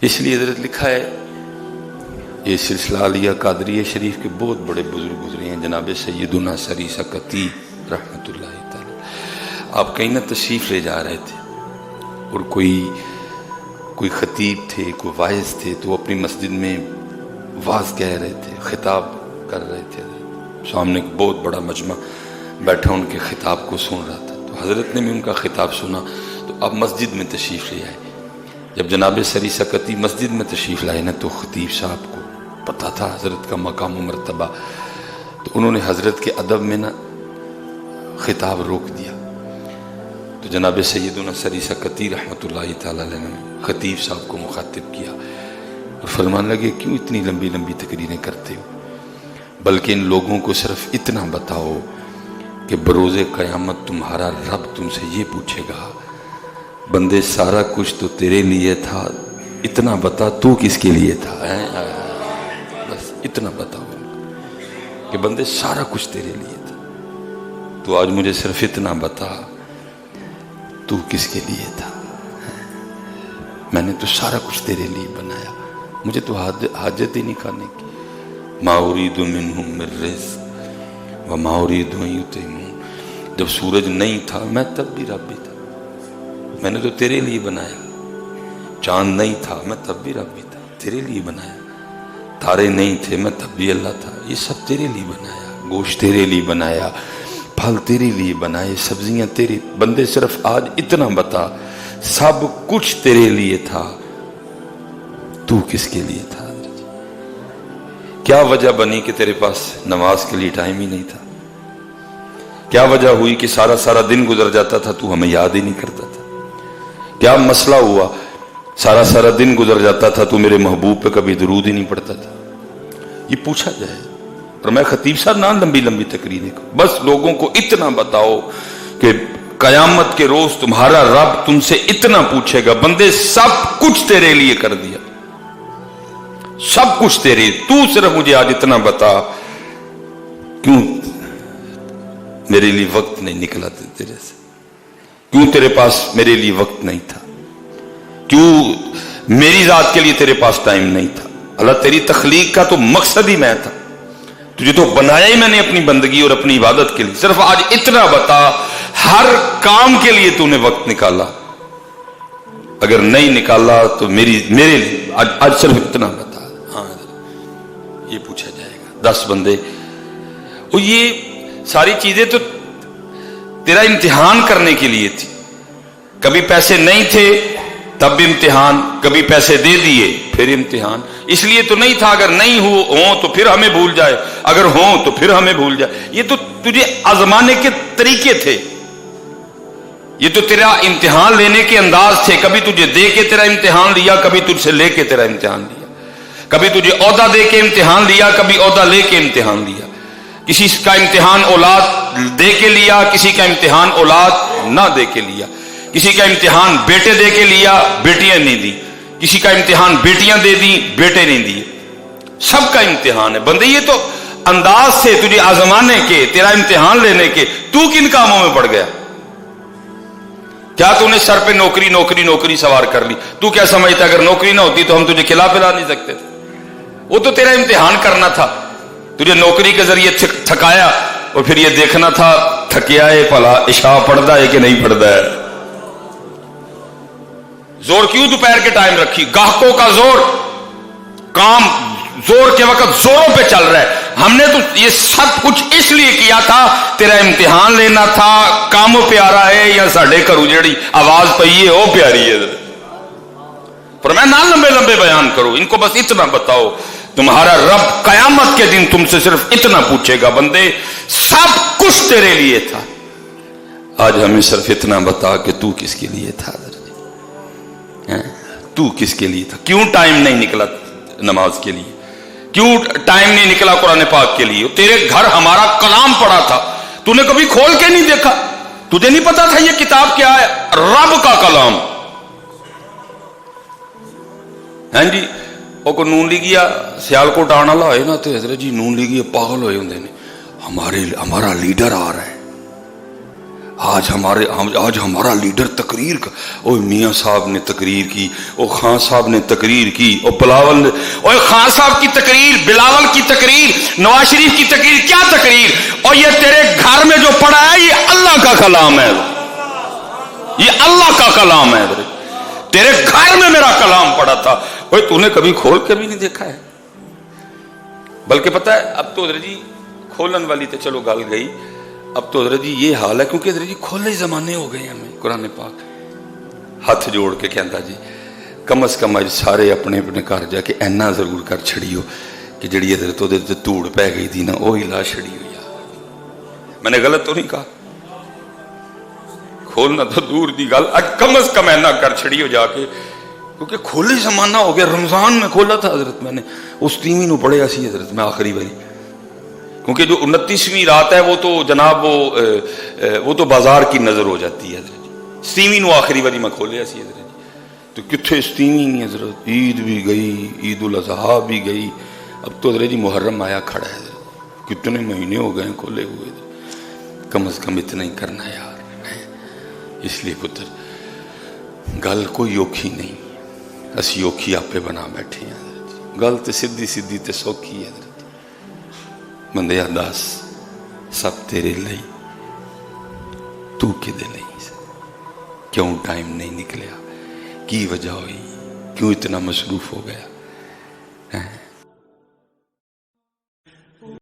اس لیے حضرت لکھا ہے، یہ سلسلہ علیہ قادریہ شریف کے بہت بڑے بزرگ گزرے ہیں، جناب سیدنا سری سکتی رحمۃ اللہ تعالی۔ آپ کہیں نہ تشریف لے جا رہے تھے اور کوئی خطیب تھے، کوئی واعظ تھے، تو وہ اپنی مسجد میں واعظ کہہ رہے تھے، خطاب کر رہے تھے، سامنے ایک بہت بڑا مجمع بیٹھا ان کے خطاب کو سن رہا تھا، تو حضرت نے بھی ان کا خطاب سنا، تو آپ مسجد میں تشریف لے آئے۔ جب جناب سری سکتی مسجد میں تشریف لائے نا، تو خطیب صاحب کو پتہ تھا حضرت کا مقام و مرتبہ، تو انہوں نے حضرت کے ادب میں نا خطاب روک دیا۔ تو جناب سیدنا سری سکتی رحمۃ اللہ تعالی علیہ نے خطیب صاحب کو مخاطب کیا اور فرمانے لگے، کیوں اتنی لمبی لمبی تقریریں کرتے ہو، بلکہ ان لوگوں کو صرف اتنا بتاؤ کہ بروز قیامت تمہارا رب تم سے یہ پوچھے گا، بندے سارا کچھ تو تیرے لیے تھا، اتنا بتا تو کس کے لیے تھا؟ بس اتنا بتاؤ کہ بندے سارا کچھ تیرے لیے تھا، تو آج مجھے صرف اتنا بتا تو کس کے لیے تھا؟ میں نے تو سارا کچھ تیرے لیے بنایا، مجھے تو حاجت ہی نہیں کھانے کی۔ ما اريد منهم من رزق وما اريد ان يطعمون، جب سورج نہیں تھا میں تب بھی رب بھی تھا، میں نے تو تیرے لیے بنایا۔ چاند نہیں تھا میں تب بھی رب بھی تھا، تیرے لیے بنایا۔ تارے نہیں تھے میں تب بھی اللہ تھا، یہ سب تیرے لیے بنایا۔ گوشت تیرے لیے بنایا، پھل تیرے لیے بنائے، سبزیاں تیرے۔ بندے صرف آج اتنا بتا، سب کچھ تیرے لیے تھا، تو کس کے لیے تھا؟ کیا وجہ بنی کہ تیرے پاس نماز کے لیے ٹائم ہی نہیں تھا؟ کیا وجہ ہوئی کہ سارا دن گزر جاتا تھا تو ہمیں یاد ہی نہیں کرتا تھا؟ کیا مسئلہ ہوا سارا دن گزر جاتا تھا تو میرے محبوب پہ کبھی درود ہی نہیں پڑتا تھا؟ یہ پوچھا جائے۔ اور میں خطیب صاحب نہ لمبی لمبی تقریریں کو، بس لوگوں کو اتنا بتاؤ کہ قیامت کے روز تمہارا رب تم سے اتنا پوچھے گا، بندے سب کچھ تیرے لیے کر دیا، سب کچھ تیرے، تو صرف مجھے آج اتنا بتا کیوں میرے لیے وقت نہیں نکلا تیرے سے، کیوں تیرے پاس میرے لیے وقت نہیں تھا، کیوں میری ذات کے لیے تیرے پاس ٹائم نہیں تھا؟ اللہ تیری تخلیق کا تو مقصد ہی میں تھا، تجھے تو بنایا ہی میں نے اپنی بندگی اور اپنی عبادت کے لیے، صرف آج اتنا بتا ہر کام کے لیے تو نے وقت نکالا، اگر نہیں نکالا تو میرے لیے آج صرف اتنا بتا۔ ہاں یہ پوچھا جائے گا 10 بندے، اور یہ ساری چیزیں تو تیرا امتحان کرنے کے لیے تھی۔ کبھی پیسے نہیں تھے تب بھی امتحان، کبھی پیسے دے دیے پھر امتحان، اس لیے تو نہیں تھا اگر نہیں ہوں تو پھر ہمیں بھول جائے، اگر ہوں تو پھر ہمیں بھول جائے، یہ تو تجھے آزمانے کے طریقے تھے، یہ تو تیرا امتحان لینے کے انداز تھے، کبھی تجھے دے کے تیرا امتحان لیا، کبھی تجھ سے لے کے تیرا امتحان لیا، کبھی تجھے عہدہ دے کے امتحان لیا، کبھی عہدہ لے کے امتحان لیا، کسی کا امتحان اولاد دے کے لیا، کسی کا امتحان اولاد نہ دے کے لیا، کسی کا امتحان بیٹے دے کے لیا، بیٹیاں نہیں دی، کسی کا امتحان بیٹیاں دے دی، بیٹے نہیں دیے، سب کا امتحان ہے۔ بندے یہ تو انداز سے تجھے آزمانے کے، تیرا امتحان لینے کے، تو کن کاموں میں پڑ گیا؟ کیا تو نے سر پہ نوکری سوار کر لی؟ تو کیا سمجھتا اگر نوکری نہ ہوتی تو ہم تجھے کھلا پلا نہیں سکتے تھے؟ وہ تو تیرا امتحان کرنا تھا، تجھے نوکری کے ذریعے تھکایا اور پھر یہ دیکھنا تھا تھکیا ہے بھلا عشاء پڑھتا ہے کہ نہیں پڑھتا ہے۔ زور کیوں دوپہر کے ٹائم رکھی؟ گاہکوں کا زور، کام زور کے وقت زوروں پہ چل رہا ہے، ہم نے تو یہ سب کچھ اس لیے کیا تھا، تیرا امتحان لینا تھا، کاموں پیارا ہے یا ساڑھے کرو جڑی آواز پئی ہے وہ پیاری ہے۔ پر میں نہ لمبے بیان کروں، ان کو بس اتنا بتاؤ تمہارا رب قیامت کے دن تم سے صرف اتنا پوچھے گا، بندے سب کچھ تیرے لیے تھا، آج ہمیں صرف اتنا بتا کہ تو کس کے لیے تھا، تو کس کے لیے تھا؟ کیوں ٹائم نہیں نکلا نماز کے لیے؟ کیوں ٹائم نہیں نکلا قرآن پاک کے لیے؟ تیرے گھر ہمارا کلام پڑا تھا، تو نے کبھی کھول کے نہیں دیکھا؟ تجھے نہیں پتا تھا یہ کتاب کیا ہے؟ رب کا کلام۔ ہاں جی، وہ کو نون لیگیا سیالکوٹ آنا لا ہوئے نا تو حضرت جی نون لیگیا پاگل ہوئے ہوندے نے، ہمارا لیڈر آ رہا ہے، آج ہمارا لیڈر تقریر کا، او میاں صاحب نے تقریر کی، او خان صاحب نے تقریر کی، او بلاول، او خان صاحب کی تقریر، بلاول کی تقریر، نواز شریف کی تقریر، کیا تقریر؟ اور یہ تیرے گھر میں جو پڑا ہے یہ اللہ کا کلام ہے، یہ اللہ کا کلام ہے، تیرے گھر میں میرا کلام پڑا تھا، اوے تو نے کبھی کھول کے بھی نہیں دیکھا ہے؟ بلکہ پتہ ہے اب تو حضرت جی کھولن والی تو چلو گل گئی، اب تو حضرت جی یہ حال ہے، کیونکہ حضرت جی کھولے زمانے ہو گئے ہمیں۔ قرآن پاک ہاتھ جوڑ کے کہندا جی کم از کم اج سارے اپنے اپنے گھر جا کے اینا ضرور کر چھڑیو کہ جڑی حضرت دے تے دھوڑ پہ گئی تھی نا وہی لا چھڑی ہوئی۔ میں نے غلط تو نہیں کہا؟ کھولنا تو دور دی گل، اج کم از کم اینا کر چھڑیو جا کے، کیونکہ کھولے زمانہ ہو گیا۔ رمضان میں کھولا تھا حضرت، میں نے اس تیویں نو پڑھیا سی حضرت میں آخری باری، کیونکہ جو 29ویں رات ہے وہ تو جناب وہ تو بازار کی نظر ہو جاتی ہے حضرت۔ 27ویں نو آخری باری میں کھولیا سی حضرت، تو کتنے 27ویں نہیں حضرت، عید بھی گئی، عید الاضحیٰ بھی گئی، اب تو حضرت جی محرم آیا کھڑا ہے حضرت، کتنے مہینے ہو گئے کھولے ہوئے، کم از کم اتنا ہی کرنا یار۔ اس لیے پتر گل کوئی اوکھی نہیں، اسی اوکھی آپ پہ بنا بیٹھے ہیں حضرت، گل تو سیدھی سیدھی تے سوکھی ہے حضرت۔ بندے دس سب تیرے لئی، تو کدے لئی؟ کیوں ٹائم نہیں نکلیا؟ کی وجہ ہوئی؟ کیوں اتنا مصروف ہو گیا؟